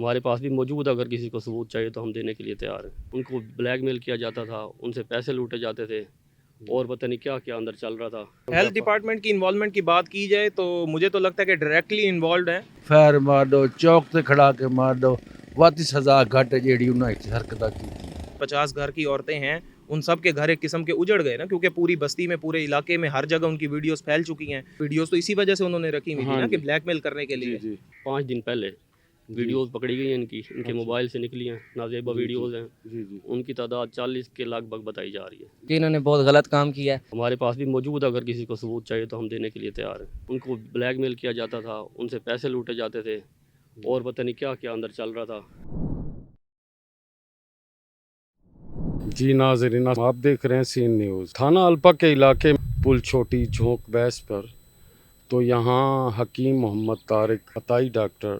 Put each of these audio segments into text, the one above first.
हमारे पास भी मौजूद है, अगर किसी को सबूत चाहिए तो हम देने के लिए तैयार हैं। उनको ब्लैकमेल किया जाता था, उनसे पैसे लूटे जाते थे और पता नहीं क्या क्या अंदर चल रहा था। हेल्थ डिपार्टमेंट की इन्वॉल्वमेंट की बात की जाए तो मुझे तो लगता है कि डायरेक्टली इन्वॉल्व है। फैर मार दो, चौक से खड़ा के मार दो, वाती सजा घट जेड़ी उन्हें हरकत की 50 घर की औरतें हैं, उन सब के घर एक किस्म के उजड़ गए ना, क्योंकि पूरी बस्ती में, पूरे इलाके में, हर जगह उनकी वीडियोस फैल चुकी हैं। वीडियोस तो इसी वजह से उन्होंने रखी हुई थी ना कि ब्लैकमेल करने के लिए। 5 दिन पहले वीडियोस पकड़ी गई हैं इनके मोबाइल से निकली हैं, नाजेबा वीडियोस हैं। उनकी तादाद 40 के लगभग बताई जा रही है कि इन्होंने बहुत गलत काम किया है। हमारे पास भी मौजूद है, अगर किसी को सबूत चाहिए तो हम देने के लिए तैयार हैं। उनको ब्लैकमेल किया जाता था, उनसे पैसे लूटे जाते थे और पता नहीं क्या क्या अंदर चल रहा था। जी नाज़रीन, आप देख रहे हैं सीन न्यूज़। थाना अल्पा के इलाके पुल छोटी झोंक बैस पर तो यहाँ हकीम मोहम्मद तारिक अताई डॉक्टर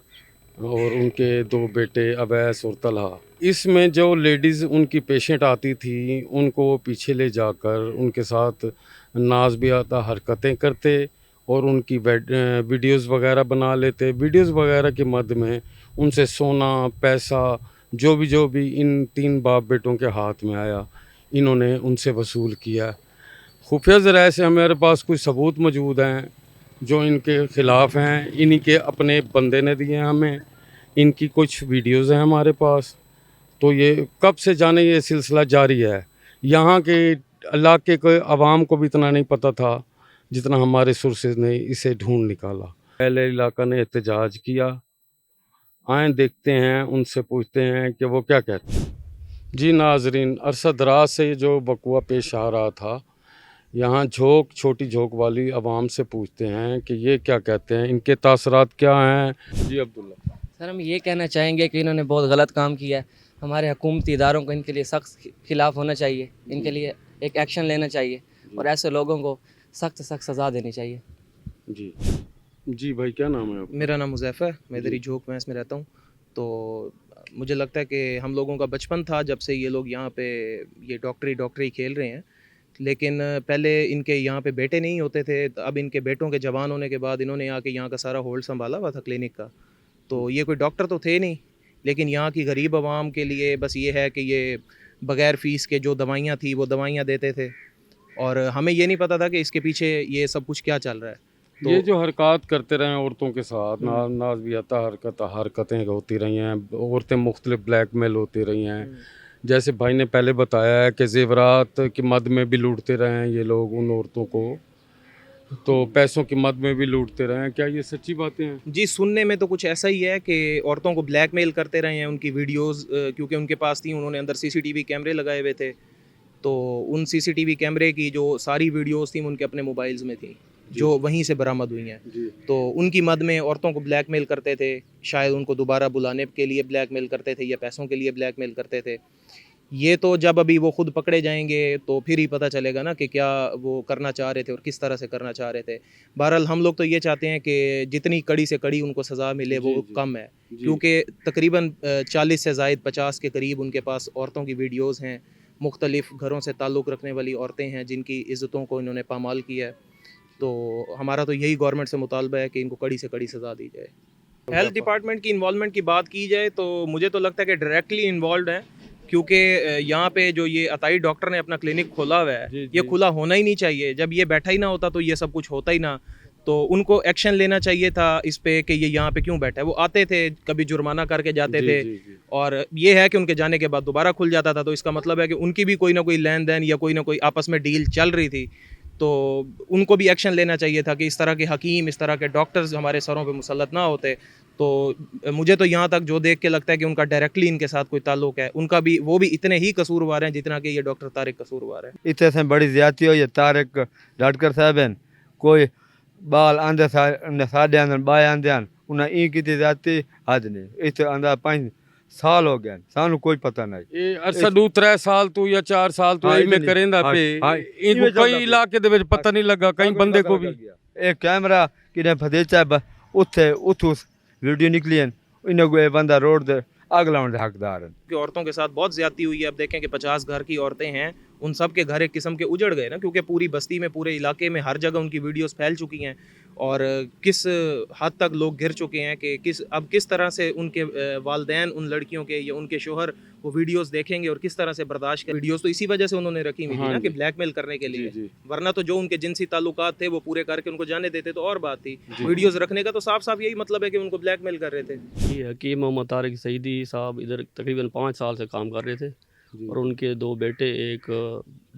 और उनके 2 बेटे अवैस और तलहा, इसमें जो लेडीज़ उनकी पेशेंट आती थी उनको पीछे ले जाकर उनके साथ नाज भी आता हरकतें करते और उनकी वीडियोज़ वगैरह बना लेते। वीडियोज़ वगैरह के मद में उनसे सोना पैसा जो भी इन 3 बाप बेटों के हाथ में आया, इन्होंने उनसे वसूल किया। खुफिया ज़राए से हमारे पास कुछ सबूत मौजूद हैं जो इनके ख़िलाफ़ हैं, इन्हीं के अपने बंदे ने दिए हैं हमें। इनकी कुछ वीडियोज़ हैं हमारे पास। तो ये कब से जाने ये सिलसिला जारी है। यहाँ के इलाके के आवाम को भी इतना नहीं पता था जितना हमारे सोर्सेज ने इसे ढूंढ निकाला। पहले इलाका ने एहतजाज किया, आए देखते हैं, उनसे पूछते हैं कि वो क्या कहते हैं। जी नाजरीन, अरसा दराज से जो बकुआ पेश आ रहा था, यहाँ छोटी झोंक वाली आवाम से पूछते हैं कि ये क्या कहते हैं, इनके तासरात क्या हैं। जी अब्दुल्ला सर, हम ये कहना चाहेंगे कि इन्होंने बहुत गलत काम किया है। हमारे हुकूमती इदारों को इनके लिए सख्त खिलाफ होना चाहिए, इनके लिए एक एक्शन लेना चाहिए और ऐसे लोगों को सख्त सज़ा देनी चाहिए। जी भाई, क्या नाम है आपका? मेरा नाम हुज़ैफ़ा है, मैं इधर ही झोंक भैंस में रहता हूँ। तो मुझे लगता है कि हम लोगों का बचपन था जब से ये लोग यहाँ पे ये डॉक्टरी खेल रहे हैं। लेकिन पहले इनके यहाँ पे बेटे नहीं होते थे, तो अब इनके बेटों के जवान होने के बाद इन्होंने आके यहाँ का सारा होल्ड संभाला हुआ था क्लिनिक का। तो ये कोई डॉक्टर तो थे नहीं, लेकिन यहाँ की गरीब आवाम के लिए बस ये है कि ये बग़ैर फ़ीस के जो दवाइयाँ थी वो दवाइयाँ देते थे, और हमें ये नहीं पता था कि इसके पीछे ये सब कुछ क्या चल रहा है। तो ये जो हरकत करते रहे औरतों के साथ, नाज भी आता हरकतें होती रही हैं, औरतें मुख्तलिफ ब्लैकमेल होती रही हैं। जैसे भाई ने पहले बताया है कि जेवरात की मद में भी लूटते रहे हैं ये लोग उन औरतों को, तो पैसों की मद में भी लूटते रहे हैं। क्या ये सच्ची बातें हैं? जी, सुनने में तो कुछ ऐसा ही है कि औरतों को ब्लैकमेल करते रहे हैं, उनकी वीडियोस क्योंकि उनके पास थी, उन्होंने अंदर सीसीटीवी कैमरे लगाए हुए थे, तो उन सीसीटीवी कैमरे की जो सारी वीडियोस थी उनके अपने मोबाइल्स में थी, जो वहीं से बरामद हुई हैं। तो उनकी मद में औरतों को ब्लैकमेल करते थे, शायद उनको दोबारा बुलाने के लिए ब्लैकमेल करते थे या पैसों के लिए ब्लैकमेल करते थे। ये तो जब अभी वो खुद पकड़े जाएंगे तो फिर ही पता चलेगा ना कि क्या वो करना चाह रहे थे और किस तरह से करना चाह रहे थे। बहरहाल हम लोग तो ये चाहते हैं कि जितनी कड़ी से कड़ी उनको सज़ा मिले वो कम है, क्योंकि तकरीबन 40 से ज़ायद 50 के करीब उनके पास औरतों की वीडियोज़ हैं, मुख्तलिफ़ घरों से ताल्लुक़ रखने वाली औरतें हैं जिनकी इज़्ज़तों को इन्होंने पामाल किया है। तो हमारा तो यही गवर्नमेंट से मुतालबा है कि इनको कड़ी से कड़ी सज़ा दी जाए। हेल्थ डिपार्टमेंट की इन्वॉल्वमेंट की बात की जाए तो मुझे तो लगता है कि डायरेक्टली इन्वॉल्व है, क्योंकि यहाँ पे जो ये अताई डॉक्टर ने अपना क्लिनिक खोला हुआ है, ये खुला होना ही नहीं चाहिए। जब ये बैठा ही ना होता तो ये सब कुछ होता ही ना। तो उनको एक्शन लेना चाहिए था इस पे कि ये यहाँ पे क्यों बैठा है। वो आते थे, कभी जुर्माना करके जाते थे, और ये है कि उनके जाने के बाद दोबारा खुल जाता था। तो इसका मतलब है कि उनकी भी कोई ना कोई लेन देन या कोई ना कोई आपस में डील चल रही थी। तो उनको भी एक्शन लेना चाहिए था कि इस तरह के हकीम, इस तरह के डॉक्टर्स हमारे सरों पे मुसल्लत ना होते। तो मुझे तो यहाँ तक जो देख के लगता है कि उनका डायरेक्टली इनके साथ कोई ताल्लुक है, उनका भी, वो भी इतने ही कसूरवार हैं जितना कि ये डॉक्टर तारिक कसूरवार है। इतने से बड़ी ज्यादती हो ये तारिक डॉक्टर साहब हैं, कोई बाल आंदे साढ़े आंदे बाएं आंदे उन्हें ई की ज्यादती हद नहीं। इस अंदर 5 साल हो गए, सानू कोई पता नहीं। ये अरसा 2-3 साल तू या 4 साल तू में करेंदा पे इनको कई इलाके दे विच पता नहीं लगा, कई बंदे को भी एक कैमरा किने फदेचा उत्थे उथू वीडियो निकली है, इन्हें कोई बंदा रोड दे आग लाने के हकदार हैं। कि औरतों के साथ बहुत ज़्यादती हुई है। अब देखें कि 50 घर की औरतें हैं, उन सब के घर एक किस्म के उजड़ गए ना, क्योंकि पूरी बस्ती में, पूरे इलाके में हर जगह उनकी वीडियोस फैल चुकी हैं। और किस हद तक लोग गिर चुके हैं कि किस तरह से उनके वालदैन उन लड़कियों के या उनके शोहर वो वीडियोस देखेंगे और किस तरह से बर्दाश्त करें। वीडियोस तो इसी वजह से उन्होंने रखी हुई थी ना, कि ब्लैकमेल करने के लिए। वरना तो जो उनके जिनसी ताल्लुकात थे वो पूरे करके उनको जाने देते तो और बात थी। वीडियोस रखने का तो साफ साफ यही मतलब है कि उनको ब्लैकमेल कर रहे थे। ये हकीम मोहम्मद तारिक सईदी साहब इधर तकरीबन 5 साल से काम कर रहे थे, और उनके 2 बेटे, एक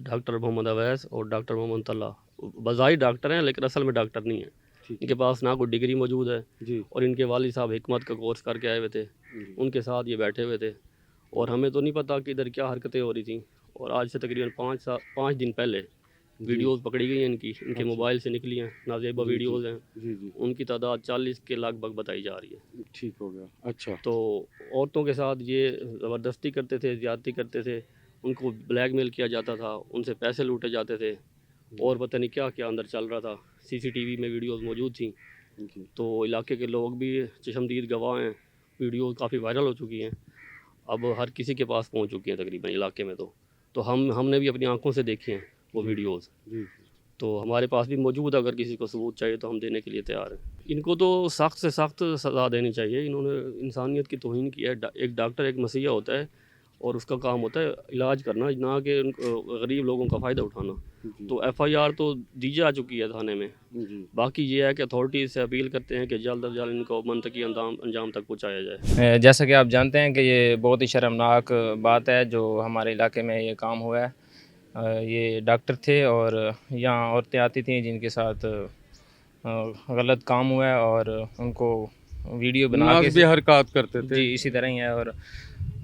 डॉक्टर मोहम्मद अवैस और डॉक्टर मोहम्मद तल्ला, बज़ाहिर डॉक्टर हैं लेकिन असल में डॉक्टर नहीं है। इनके पास ना कोई डिग्री मौजूद है जी। और इनके वालिद साहब हिकमत का कोर्स करके आए हुए थे, उनके साथ ये बैठे हुए थे। और हमें तो नहीं पता कि इधर क्या हरकतें हो रही थी। और आज से तकरीबन 5 दिन पहले वीडियोस पकड़ी गई हैं इनके मोबाइल से निकली हैं, नाजेबा वीडियोस हैं। जी उनकी तादाद 40 के लगभग बताई जा रही है। ठीक हो गया। अच्छा। तो औरतों के साथ ये ज़बरदस्ती करते थे, ज़्यादती करते थे, उनको ब्लैकमेल किया जाता था, उनसे पैसे लूटे जाते थे, और पता नहीं क्या क्या अंदर चल रहा था। सीसीटीवी में वीडियोस मौजूद थी। तो इलाके के लोग भी चशमदीद गवाह हैं, वीडियो काफ़ी वायरल हो चुकी हैं, अब हर किसी के पास पहुंच चुकी हैं तकरीबन इलाके में। तो हमने भी अपनी आंखों से देखे हैं वो वीडियोस। तो हमारे पास भी मौजूद है, अगर किसी को सबूत चाहिए तो हम देने के लिए तैयार हैं। इनको तो सख्त से सख्त सज़ा देनी चाहिए। इन्होंने इंसानियत की तौहीन की है। एक डॉक्टर एक मसीहा होता है और उसका काम होता है इलाज करना, ना कि गरीब लोगों का फ़ायदा उठाना। तो FIR तो दी जा चुकी है थाने में। बाकी ये है कि अथॉरिटीज़ से अपील करते हैं कि जल्द अज जल्द इनको मनतकी अंजाम तक पहुँचाया जाए। जैसा कि आप जानते हैं कि ये बहुत ही शर्मनाक बात है जो हमारे इलाके में ये काम हुआ है। ये डॉक्टर थे और यहाँ औरतें आती थीं जिनके साथ गलत काम हुआ है, और उनको वीडियो बना के भी हरकत करते थे। जी इसी तरह ही है, और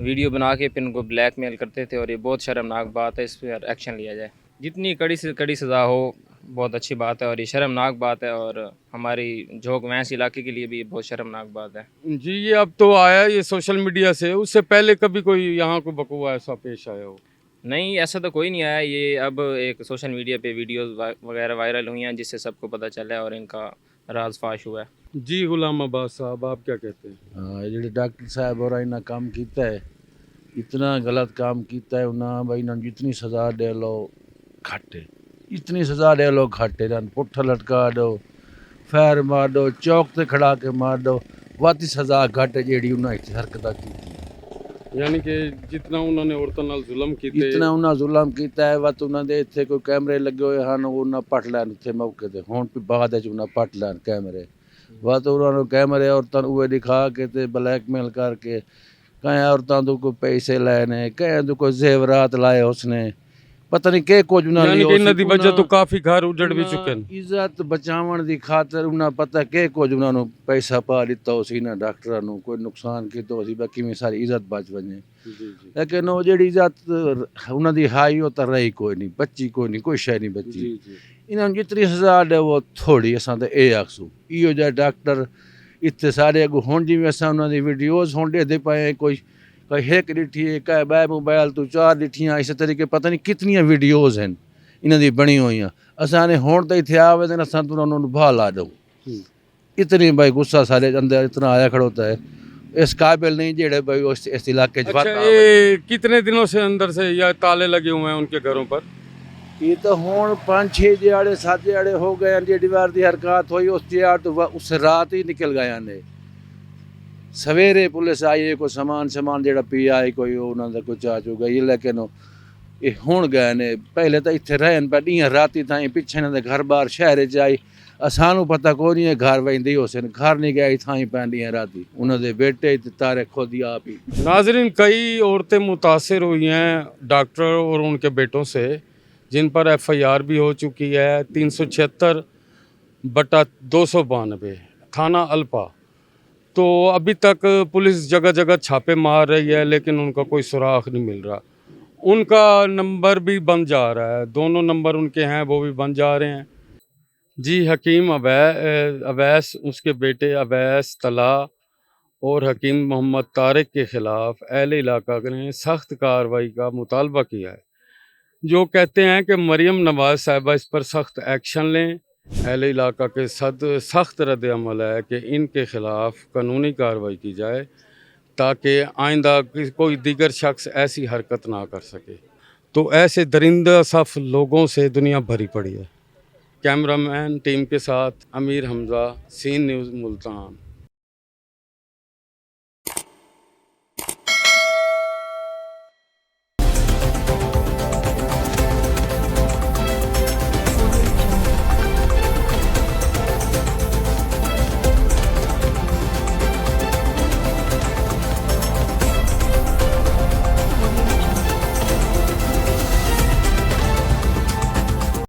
वीडियो बना के फिर उनको ब्लैकमेल करते थे। और ये बहुत शर्मनाक बात है, इस पर एक्शन लिया जाए। जितनी कड़ी से कड़ी सज़ा हो बहुत अच्छी बात है, और ये शर्मनाक बात है, और हमारी झोंक वैंस इलाके के लिए भी बहुत शर्मनाक बात है। जी, ये अब तो आया ये सोशल मीडिया से, उससे पहले कभी कोई यहाँ को बकवा ऐसा पेश आया हो? नहीं, ऐसा तो कोई नहीं आया। ये अब एक सोशल मीडिया पे वीडियोस वगैरह वायरल हुई हैं जिससे सबको पता चला है और इनका राज फाश हुआ है। जी गुलाम अब्बास साहब, आप क्या कहते हैं? हाँ, ਜਿਹੜੇ डॉक्टर साहब और इन्हें काम किया है, इतना गलत काम किया है उन्हें भाई ना जितनी सज़ा दे लो घट है, इतनी सज़ा दे लो घट है। पुट्ठा लटका दो, फैर मार दो, चौक से खड़ा के मार दो, वाती सज़ा घट है जी उन्हें हरकत की। यानी कि जितना उन्होंने औरतों नाल जुल्म कीते, इतना उन्हें जुल्म किया है, वत उन्होंने इतने कोई कैमरे लगे हुए हैं, उन्हें पट लैन इतने मौके ते हुण भी बाद उन्हें पट लैन कैमरे। वत उन्होंने कैमरे औरतों उहे दिखा के ते ब्लैकमेल करके कहीं औरतों तो कोई पैसे लैने, कहीं तो कोई जेवरात लाए उसने, पता नहीं के कुछ यानी कि इन्हां दी वजह तो काफ़ी घर उजड़ भी चुके हैं। इज्जत बचावन दी खातर उन्हें पता के कुछ उन्होंने पैसा पा दिता उसी ना डॉक्टरां नूं कोई नुकसान किया उसी बाकी में सारी इज्जत बच वने। लेकिन वो जी इज्जत उन्हों दी हाई हो तो रही कोई नहीं, बची कोई नहीं, कोई शय नहीं बची। इन्होंने जितनी सज़ा दे वो थोड़ी, असां तो ये आखसूं इहो जिहा डॉक्टर इतने सारे अगू हुण जिवें असां उन्हां दी वीडियोज़ हुण ॾेदे पए, कोई एक ॾिठी है, कई ॿ मोबाइल तो 4 ॾिठियां, इस तरीके पता नहीं कितनी वीडियोज़ हैं इन्हां दी बनी हुई। असां हुण ताईं थिया हुए तो असां तो उन्होंने भाह ला दऊं। इतनी भाई गुस्सा सारे अंदर इतना आया खड़ोता है, इस काबिल नहीं जेड़े भाई इस इलाके च अच्छा, ये कितने दिनों से अंदर से या ताले लगे हुए हैं उनके घरों पर? ये तो हुण 5-6 दिहाड़े 7 दिहाड़े हो गए हैं जेड़ी वार दी हरकत हुई उस दिहाड़ तो उस रात ही निकल गए ने। सवेरे पुलिस आई, कोई समान जेड़ा पी आई कोई उन्होंने कोई चाचू गई, लेकिन ये हुण गए ने। पहले तो इतने रहन पे ॾींहं राती ताईं, पिछे इन्होंने घर बार शहर च आई, असानू पता कोई नहीं है घर वेंदी हुसन, घर नहीं गए थाई पैन ॾींहं राती, उन्होंने बेटे तारे खुद ही आप ही। नाज़रीन, कई औरतें मुतासिर हुई हैं डॉक्टर और उनके बेटों से, जिन पर FIR भी हो चुकी है 376/292 थाना अल्पा। तो अभी तक पुलिस जगह जगह छापे मार रही है लेकिन उनका कोई सुराग नहीं मिल रहा। उनका नंबर भी बन जा रहा है, दोनों नंबर उनके हैं वो भी बन जा रहे हैं। जी, हकीम अवैस, उसके बेटे अवैस तला और हकीम मोहम्मद तारिक के ख़िलाफ़ अहले इलाका ने सख्त कार्रवाई का मुतालबा किया है, जो कहते हैं कि मरियम नवाज़ साहिबा इस पर सख्त एक्शन लें। अहले इलाका के सख्त रद्द अमल है कि इनके ख़िलाफ़ कानूनी कार्रवाई की जाए ताकि आइंदा कोई दीगर शख्स ऐसी हरकत ना कर सके। तो ऐसे दरिंदा सफ लोगों से दुनिया भरी पड़ी है। कैमरामैन टीम के साथ अमीर हमजा, सीन न्यूज़ मुल्तान।